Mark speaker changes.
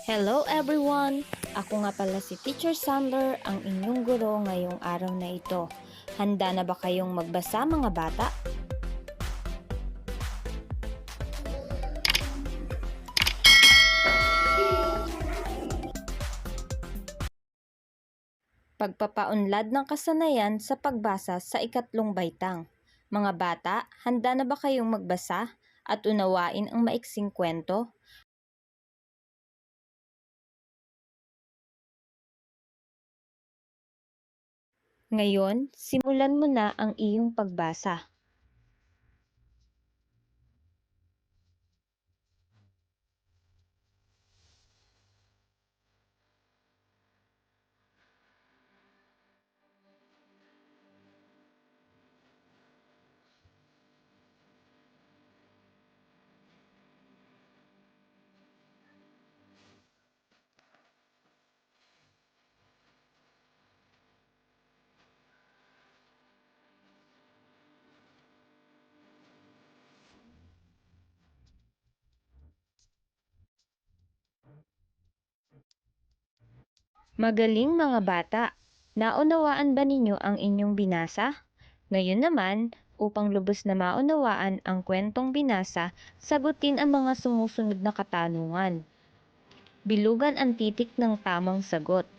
Speaker 1: Hello everyone! Ako nga pala si Teacher Sandler, ang inyong guro ngayong araw na ito. Handa na ba kayong magbasa mga bata? Pagpapaunlad ng kasanayan sa pagbasa sa ikatlong baitang. Mga bata, handa na ba kayong magbasa at unawain ang maiksing kwento? Ngayon, simulan mo na ang iyong pagbasa. Magaling mga bata! Naunawaan ba ninyo ang inyong binasa? Ngayon naman, upang lubos na maunawaan ang kwentong binasa, sagutin ang mga sumusunod na katanungan. Bilugan ang titik ng tamang sagot.